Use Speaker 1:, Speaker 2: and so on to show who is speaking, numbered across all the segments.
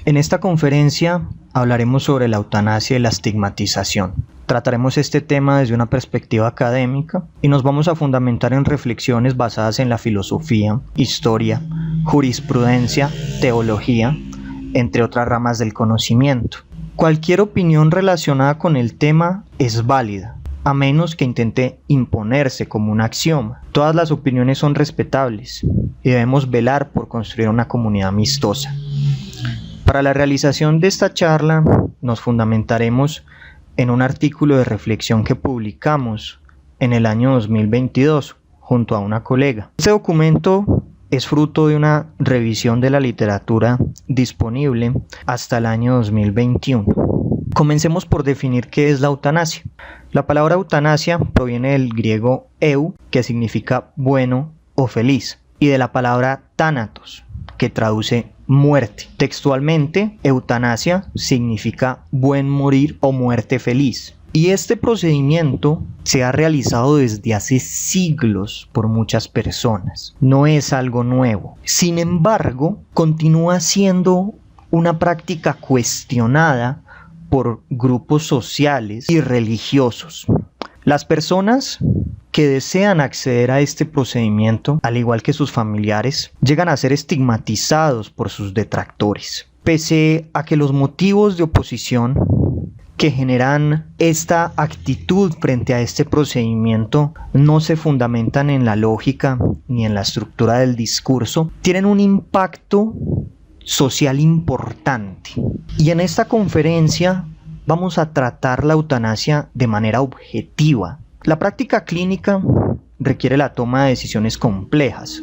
Speaker 1: En esta conferencia hablaremos sobre la eutanasia y la estigmatización. Trataremos este tema desde una perspectiva académica y nos vamos a fundamentar en reflexiones basadas en la filosofía, historia, jurisprudencia, teología, entre otras ramas del conocimiento. Cualquier opinión relacionada con el tema es válida, a menos que intente imponerse como un axioma. Todas las opiniones son respetables y debemos velar por construir una comunidad amistosa. Para la realización de esta charla nos fundamentaremos en un artículo de reflexión que publicamos en el año 2022 junto a una colega. Este documento es fruto de una revisión de la literatura disponible hasta el año 2021. Comencemos por definir qué es la eutanasia. La palabra eutanasia proviene del griego eu, que significa bueno o feliz, y de la palabra thanatos, que traduce muerte. Textualmente, eutanasia significa buen morir o muerte feliz. Y este procedimiento se ha realizado desde hace siglos por muchas personas. No es algo nuevo. Sin embargo, continúa siendo una práctica cuestionada por grupos sociales y religiosos. Las personas que desean acceder a este procedimiento, al igual que sus familiares, llegan a ser estigmatizados por sus detractores. Pese a que los motivos de oposición que generan esta actitud frente a este procedimiento no se fundamentan en la lógica ni en la estructura del discurso, tienen un impacto social importante. Y en esta conferencia vamos a tratar la eutanasia de manera objetiva. La práctica clínica requiere la toma de decisiones complejas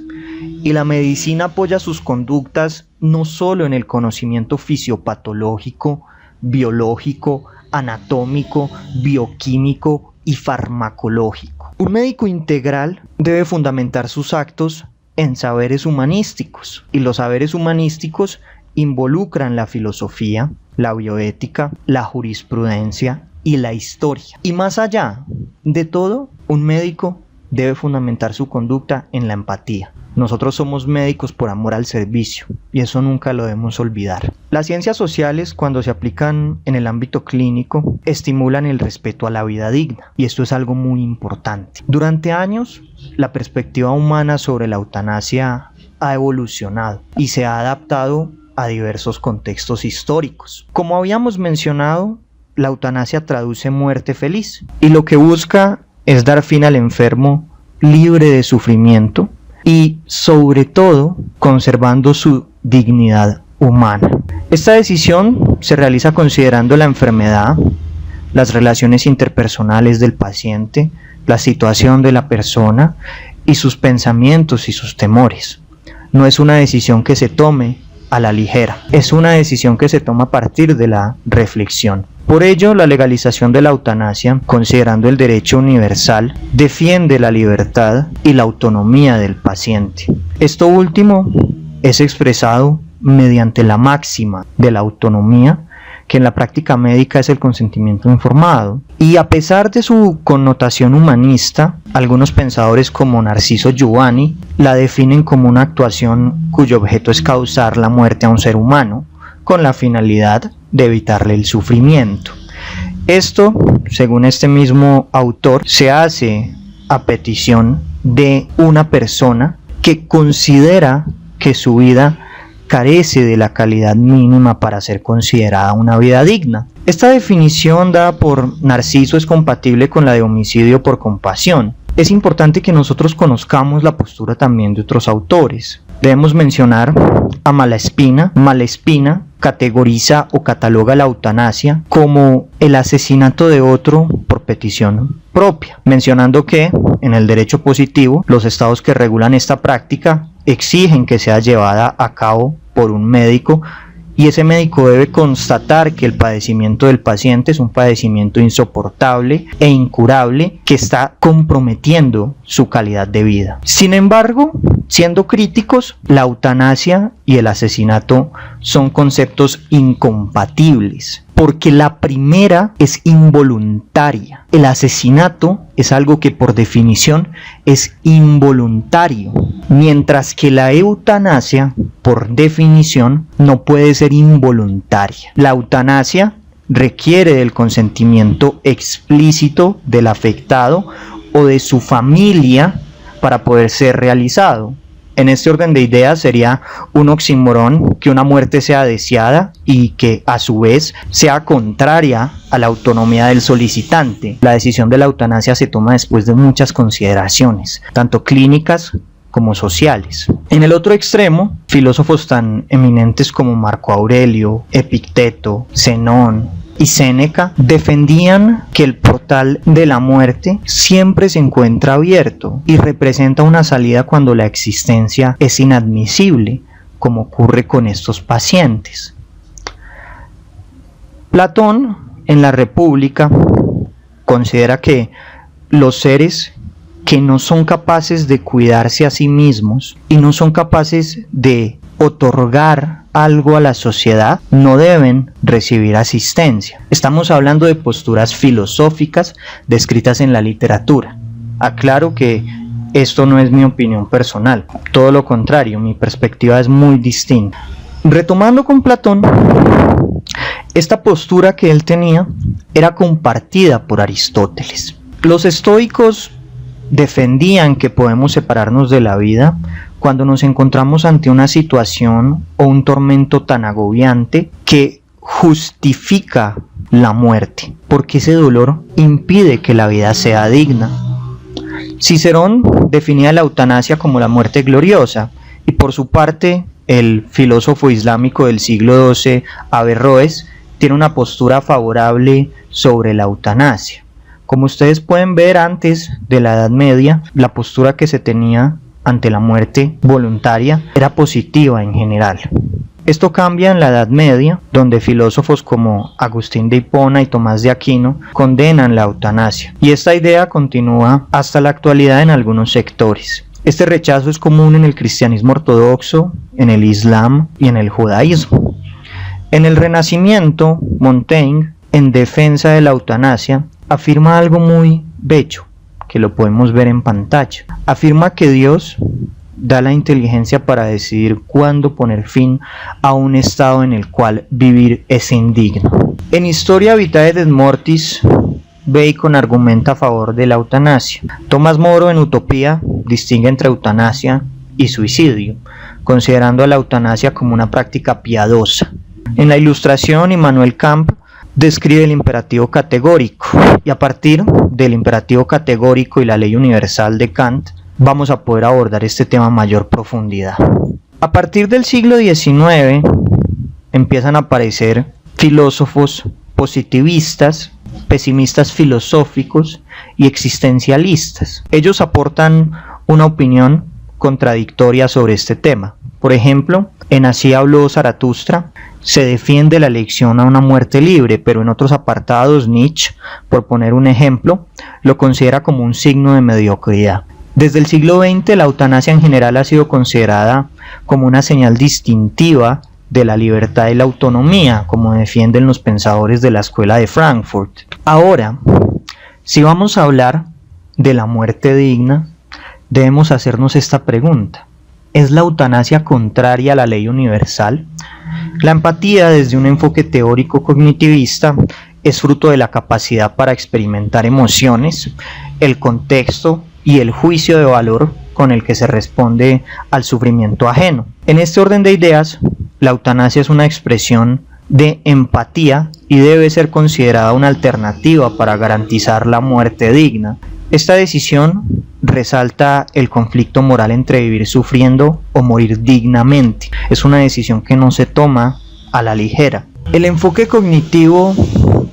Speaker 1: y la medicina apoya sus conductas no solo en el conocimiento fisiopatológico, biológico, anatómico, bioquímico y farmacológico. Un médico integral debe fundamentar sus actos en saberes humanísticos, y los saberes humanísticos involucran la filosofía, la bioética, la jurisprudencia y la historia. Y más allá de todo, un médico debe fundamentar su conducta en la empatía. Nosotros somos médicos por amor al servicio y eso nunca lo debemos olvidar. Las ciencias sociales, cuando se aplican en el ámbito clínico, estimulan el respeto a la vida digna, y esto es algo muy importante. Durante años, la perspectiva humana sobre la eutanasia ha evolucionado y se ha adaptado a diversos contextos históricos. Como habíamos mencionado, la eutanasia traduce muerte feliz y lo que busca es dar fin al enfermo libre de sufrimiento y sobre todo conservando su dignidad humana. Esta decisión se realiza considerando la enfermedad, las relaciones interpersonales del paciente, la situación de la persona y sus pensamientos y sus temores. No es una decisión que se tome a la ligera, es una decisión que se toma a partir de la reflexión. Por ello, la legalización de la eutanasia, considerando el derecho universal, defiende la libertad y la autonomía del paciente. Esto último es expresado mediante la máxima de la autonomía, que en la práctica médica es el consentimiento informado. Y a pesar de su connotación humanista, algunos pensadores como Narciso Giovanni la definen como una actuación cuyo objeto es causar la muerte a un ser humano, con la finalidad de evitarle el sufrimiento. Esto, según este mismo autor, se hace a petición de una persona que considera que su vida carece de la calidad mínima para ser considerada una vida digna. Esta definición dada por Narciso es compatible con la de homicidio por compasión. Es importante que nosotros conozcamos la postura también de otros autores. Debemos mencionar a Malaspina. Malaspina categoriza o cataloga la eutanasia como el asesinato de otro por petición propia, mencionando que en el derecho positivo los estados que regulan esta práctica exigen que sea llevada a cabo por un médico y ese médico debe constatar que el padecimiento del paciente es un padecimiento insoportable e incurable que está comprometiendo su calidad de vida. Sin embargo, Siendo críticos, la eutanasia y el asesinato son conceptos incompatibles, porque la primera es involuntaria. El asesinato es algo que por definición es involuntario, mientras que la eutanasia, por definición, no puede ser involuntaria. La eutanasia requiere del consentimiento explícito del afectado o de su familia para poder ser realizado. En este orden de ideas sería un oxímoron que una muerte sea deseada y que a su vez sea contraria a la autonomía del solicitante. La decisión de la eutanasia se toma después de muchas consideraciones, tanto clínicas como sociales. En el otro extremo, filósofos tan eminentes como Marco Aurelio, Epicteto, Zenón y Séneca defendían que el portal de la muerte siempre se encuentra abierto y representa una salida cuando la existencia es inadmisible, como ocurre con estos pacientes. Platón, en la República, considera que los seres que no son capaces de cuidarse a sí mismos y no son capaces de otorgar algo a la sociedad no deben recibir asistencia. Estamos hablando de posturas filosóficas descritas en la literatura. Aclaro que esto no es mi opinión personal, todo lo contrario, mi perspectiva es muy distinta. Retomando con Platón, esta postura que él tenía era compartida por Aristóteles. Los estoicos defendían que podemos separarnos de la vida cuando nos encontramos ante una situación o un tormento tan agobiante que justifica la muerte, porque ese dolor impide que la vida sea digna. Cicerón definía la eutanasia como la muerte gloriosa, y por su parte el filósofo islámico del siglo XII, Averroes, tiene una postura favorable sobre la eutanasia. Como ustedes pueden ver, antes de la Edad Media, la postura que se tenía ante la muerte voluntaria era positiva en general. Esto cambia en la Edad Media, donde filósofos como Agustín de Hipona y Tomás de Aquino condenan la eutanasia, y esta idea continúa hasta la actualidad en algunos sectores. Este rechazo es común en el cristianismo ortodoxo, en el islam y en el judaísmo. En el Renacimiento, Montaigne, en defensa de la eutanasia, afirma algo muy bello, que lo podemos ver en pantalla. Afirma que Dios da la inteligencia para decidir cuándo poner fin a un estado en el cual vivir es indigno. En Historia Vitae et Mortis, Bacon argumenta a favor de la eutanasia. Tomás Moro, en Utopía, distingue entre eutanasia y suicidio, considerando a la eutanasia como una práctica piadosa. En la Ilustración, Immanuel Kant describe el imperativo categórico, y a partir del imperativo categórico y la ley universal de Kant vamos a poder abordar este tema a mayor profundidad. A partir del siglo XIX empiezan a aparecer filósofos positivistas, pesimistas filosóficos y existencialistas. Ellos aportan una opinión contradictoria sobre este tema. Por ejemplo, en Así habló Zaratustra se defiende la elección a una muerte libre, pero en otros apartados Nietzsche, por poner un ejemplo, lo considera como un signo de mediocridad. Desde el siglo XX la eutanasia en general ha sido considerada como una señal distintiva de la libertad y la autonomía, como defienden los pensadores de la Escuela de Frankfurt. Ahora, si vamos a hablar de la muerte digna, debemos hacernos esta pregunta: ¿es la eutanasia contraria a la ley universal? La empatía, desde un enfoque teórico cognitivista, es fruto de la capacidad para experimentar emociones, el contexto y el juicio de valor con el que se responde al sufrimiento ajeno. En este orden de ideas, la eutanasia es una expresión de empatía y debe ser considerada una alternativa para garantizar la muerte digna. Esta decisión resalta el conflicto moral entre vivir sufriendo o morir dignamente. Es una decisión que no se toma a la ligera. El enfoque cognitivo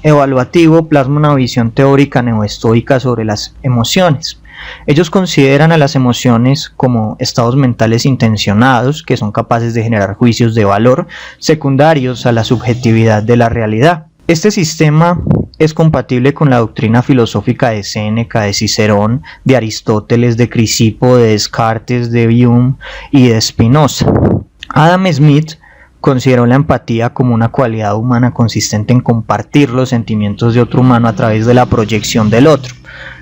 Speaker 1: evaluativo plasma una visión teórica neoestoica sobre las emociones. Ellos consideran a las emociones como estados mentales intencionados que son capaces de generar juicios de valor secundarios a la subjetividad de la realidad. Este sistema es compatible con la doctrina filosófica de Séneca, de Cicerón, de Aristóteles, de Crisipo, de Descartes, de Hume y de Spinoza. Adam Smith consideró la empatía como una cualidad humana consistente en compartir los sentimientos de otro humano a través de la proyección del otro,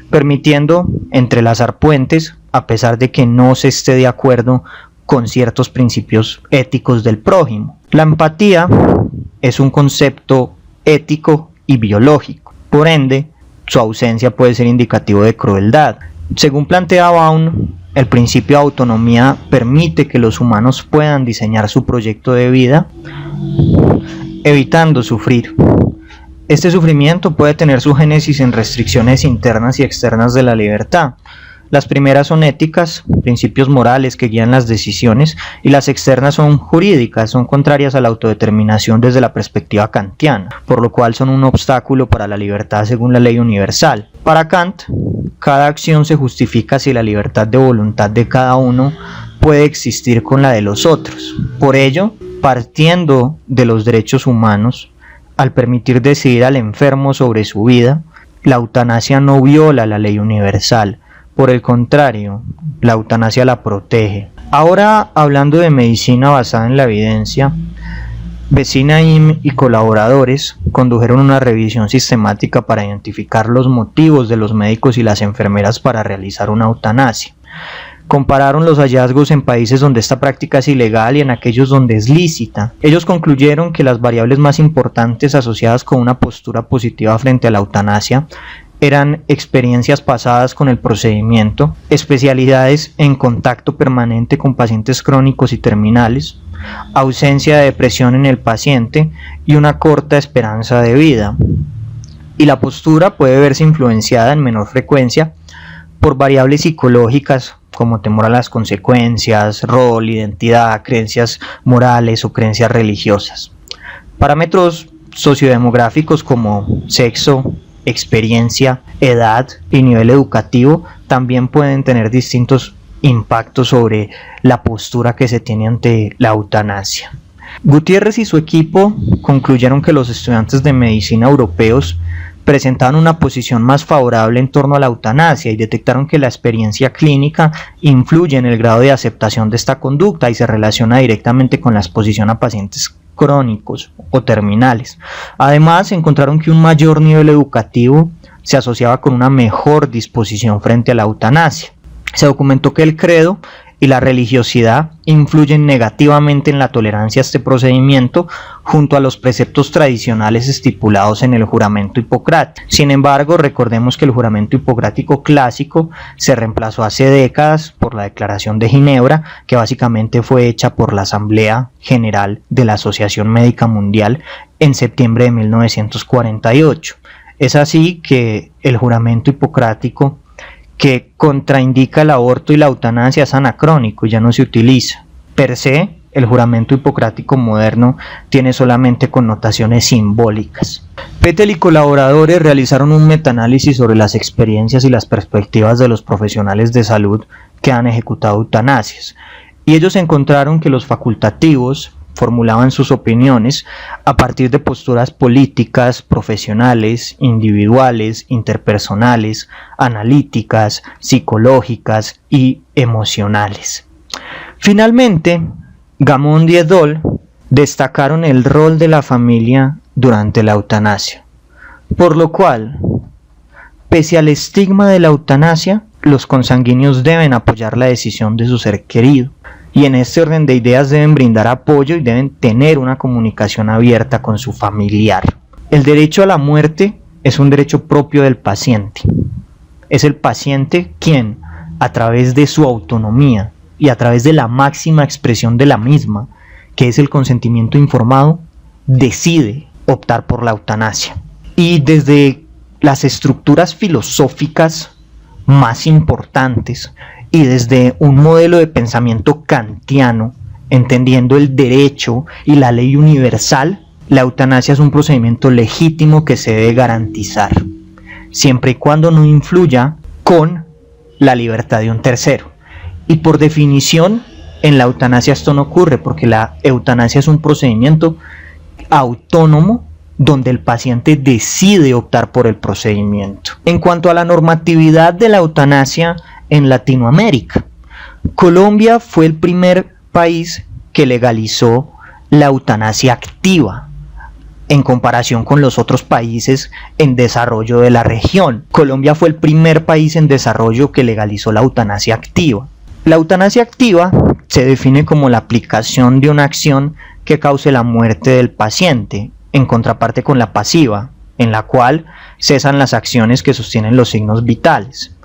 Speaker 1: permitiendo entrelazar puentes a pesar de que no se esté de acuerdo con ciertos principios éticos del prójimo. La empatía es un concepto ético y biológico, por ende, su ausencia puede ser indicativo de crueldad. Según plantea Baum, el principio de autonomía permite que los humanos puedan diseñar su proyecto de vida, evitando sufrir. Este sufrimiento puede tener su génesis en restricciones internas y externas de la libertad. Las primeras son éticas, principios morales que guían las decisiones, y las externas son jurídicas, son contrarias a la autodeterminación desde la perspectiva kantiana, por lo cual son un obstáculo para la libertad según la ley universal. Para Kant, cada acción se justifica si la libertad de voluntad de cada uno puede existir con la de los otros. Por ello, partiendo de los derechos humanos, al permitir decidir al enfermo sobre su vida, la eutanasia no viola la ley universal. Por el contrario, la eutanasia la protege. Ahora, hablando de medicina basada en la evidencia, Vecina-Im y colaboradores condujeron una revisión sistemática para identificar los motivos de los médicos y las enfermeras para realizar una eutanasia. Compararon los hallazgos en países donde esta práctica es ilegal y en aquellos donde es lícita. Ellos concluyeron que las variables más importantes asociadas con una postura positiva frente a la eutanasia eran experiencias pasadas con el procedimiento, especialidades en contacto permanente con pacientes crónicos y terminales, ausencia de depresión en el paciente y una corta esperanza de vida. Y la postura puede verse influenciada en menor frecuencia por variables psicológicas como temor a las consecuencias, rol, identidad, creencias morales o creencias religiosas. Parámetros sociodemográficos como sexo, experiencia, edad y nivel educativo también pueden tener distintos impactos sobre la postura que se tiene ante la eutanasia. Gutiérrez y su equipo concluyeron que los estudiantes de medicina europeos presentaban una posición más favorable en torno a la eutanasia y detectaron que la experiencia clínica influye en el grado de aceptación de esta conducta y se relaciona directamente con la exposición a pacientes crónicos o terminales. Además, encontraron que un mayor nivel educativo se asociaba con una mejor disposición frente a la eutanasia. Se documentó que el credo y la religiosidad influyen negativamente en la tolerancia a este procedimiento junto a los preceptos tradicionales estipulados en el juramento hipocrático. Sin embargo, recordemos que el juramento hipocrático clásico se reemplazó hace décadas por la Declaración de Ginebra, que básicamente fue hecha por la Asamblea General de la Asociación Médica Mundial en septiembre de 1948. Es así que el juramento hipocrático que contraindica el aborto y la eutanasia es anacrónico y ya no se utiliza. Per se, el juramento hipocrático moderno tiene solamente connotaciones simbólicas. Pettel y colaboradores realizaron un metaanálisis sobre las experiencias y las perspectivas de los profesionales de salud que han ejecutado eutanasias, y ellos encontraron que los facultativos formulaban sus opiniones a partir de posturas políticas, profesionales, individuales, interpersonales, analíticas, psicológicas y emocionales. Finalmente, Gamond y et al. Destacaron el rol de la familia durante la eutanasia, por lo cual, pese al estigma de la eutanasia, los consanguíneos deben apoyar la decisión de su ser querido. Y en este orden de ideas deben brindar apoyo y deben tener una comunicación abierta con su familiar. El derecho a la muerte es un derecho propio del paciente. Es el paciente quien, a través de su autonomía y a través de la máxima expresión de la misma, que es el consentimiento informado, decide optar por la eutanasia. Y desde las estructuras filosóficas más importantes, y desde un modelo de pensamiento kantiano, entendiendo el derecho y la ley universal, la eutanasia es un procedimiento legítimo que se debe garantizar, siempre y cuando no influya con la libertad de un tercero. Y por definición, en la eutanasia esto no ocurre, porque la eutanasia es un procedimiento autónomo donde el paciente decide optar por el procedimiento. En cuanto a la normatividad de la eutanasia en Latinoamérica, Colombia fue el primer país que legalizó la eutanasia activa en comparación con los otros países en desarrollo de la región. Colombia fue el primer país en desarrollo que legalizó la eutanasia activa. La eutanasia activa se define como la aplicación de una acción que cause la muerte del paciente, en contraparte con la pasiva, en la cual cesan las acciones que sostienen los signos vitales.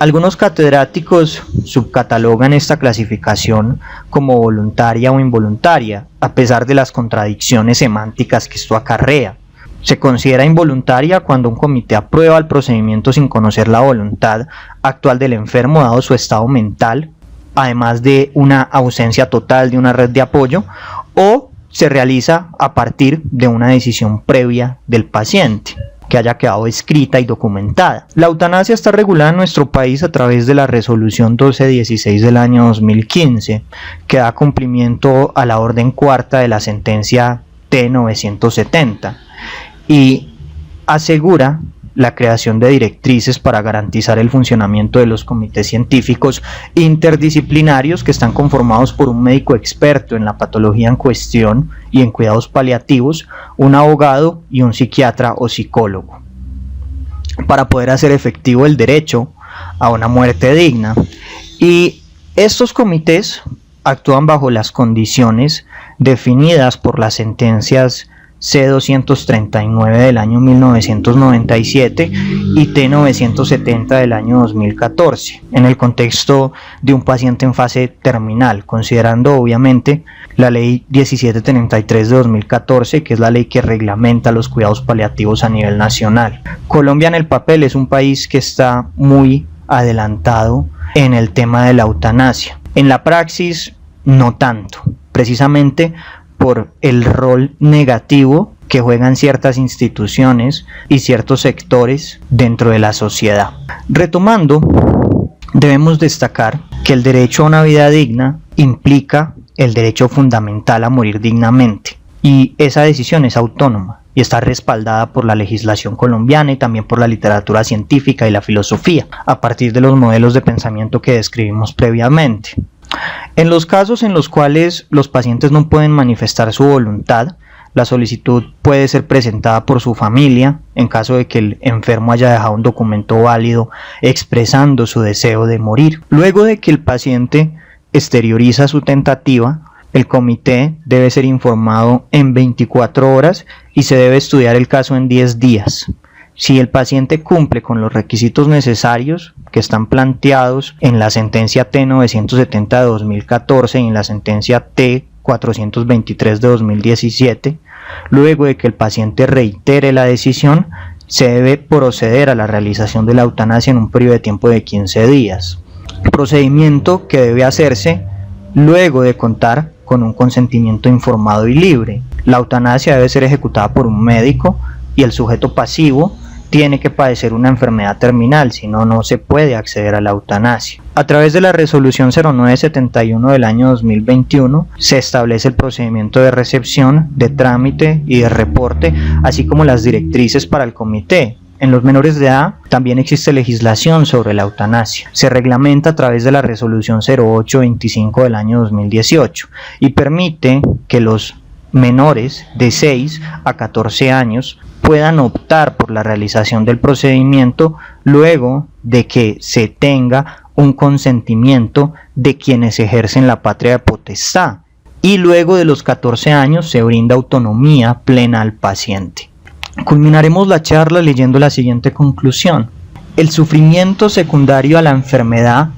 Speaker 1: Algunos catedráticos subcatalogan esta clasificación como voluntaria o involuntaria, a pesar de las contradicciones semánticas que esto acarrea. Se considera involuntaria cuando un comité aprueba el procedimiento sin conocer la voluntad actual del enfermo dado su estado mental, además de una ausencia total de una red de apoyo, o se realiza a partir de una decisión previa del paciente que haya quedado escrita y documentada. La eutanasia está regulada en nuestro país a través de la resolución 1216 del año 2015, que da cumplimiento a la orden cuarta de la sentencia T970 y asegura la creación de directrices para garantizar el funcionamiento de los comités científicos interdisciplinarios que están conformados por un médico experto en la patología en cuestión y en cuidados paliativos, un abogado y un psiquiatra o psicólogo, para poder hacer efectivo el derecho a una muerte digna. Y estos comités actúan bajo las condiciones definidas por las sentencias C239 del año 1997 y T970 del año 2014, en el contexto de un paciente en fase terminal, considerando obviamente la ley 1733 de 2014, que es la ley que reglamenta los cuidados paliativos a nivel nacional. Colombia en el papel es un país que está muy adelantado en el tema de la eutanasia. En la praxis no tanto, precisamente por el rol negativo que juegan ciertas instituciones y ciertos sectores dentro de la sociedad. Retomando, debemos destacar que el derecho a una vida digna implica el derecho fundamental a morir dignamente, y esa decisión es autónoma y está respaldada por la legislación colombiana y también por la literatura científica y la filosofía, a partir de los modelos de pensamiento que describimos previamente. En los casos en los cuales los pacientes no pueden manifestar su voluntad, la solicitud puede ser presentada por su familia en caso de que el enfermo haya dejado un documento válido expresando su deseo de morir. Luego de que el paciente exterioriza su tentativa, el comité debe ser informado en 24 horas y se debe estudiar el caso en 10 días. Si el paciente cumple con los requisitos necesarios que están planteados en la sentencia T970 de 2014 y en la sentencia T423 de 2017, luego de que el paciente reitere la decisión, se debe proceder a la realización de la eutanasia en un periodo de tiempo de 15 días. Procedimiento que debe hacerse luego de contar con un consentimiento informado y libre. La eutanasia debe ser ejecutada por un médico y el sujeto pasivo tiene que padecer una enfermedad terminal, si no, no se puede acceder a la eutanasia. A través de la resolución 0971 del año 2021 se establece el procedimiento de recepción, de trámite y de reporte, así como las directrices para el comité. En los menores de edad también existe legislación sobre la eutanasia. Se reglamenta a través de la resolución 0825 del año 2018 y permite que los menores de 6 a 14 años puedan optar por la realización del procedimiento luego de que se tenga un consentimiento de quienes ejercen la patria de potestad, y luego de los 14 años se brinda autonomía plena al paciente. Culminaremos la charla leyendo la siguiente conclusión. El sufrimiento secundario a la enfermedad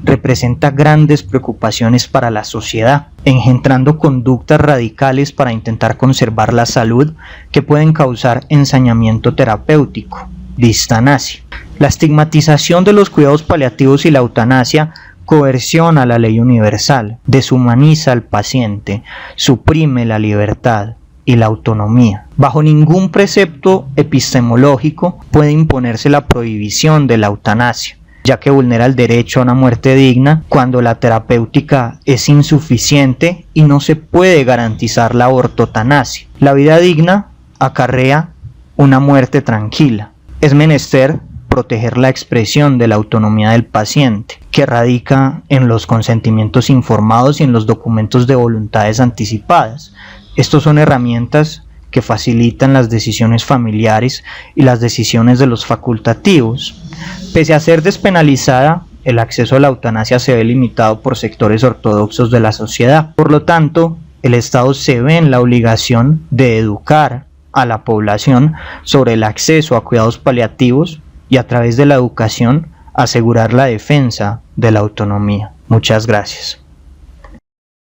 Speaker 1: representa grandes preocupaciones para la sociedad, engendrando conductas radicales para intentar conservar la salud que pueden causar ensañamiento terapéutico, distanasia. La estigmatización de los cuidados paliativos y la eutanasia coerciona la ley universal, deshumaniza al paciente, suprime la libertad y la autonomía. Bajo ningún precepto epistemológico puede imponerse la prohibición de la eutanasia, ya que vulnera el derecho a una muerte digna cuando la terapéutica es insuficiente y no se puede garantizar la ortotanasia. La vida digna acarrea una muerte tranquila. Es menester proteger la expresión de la autonomía del paciente, que radica en los consentimientos informados y en los documentos de voluntades anticipadas. Estos son herramientas que facilitan las decisiones familiares y las decisiones de los facultativos. Pese a ser despenalizada, el acceso a la eutanasia se ve limitado por sectores ortodoxos de la sociedad. Por lo tanto, el Estado se ve en la obligación de educar a la población sobre el acceso a cuidados paliativos y a través de la educación asegurar la defensa de la autonomía. Muchas gracias.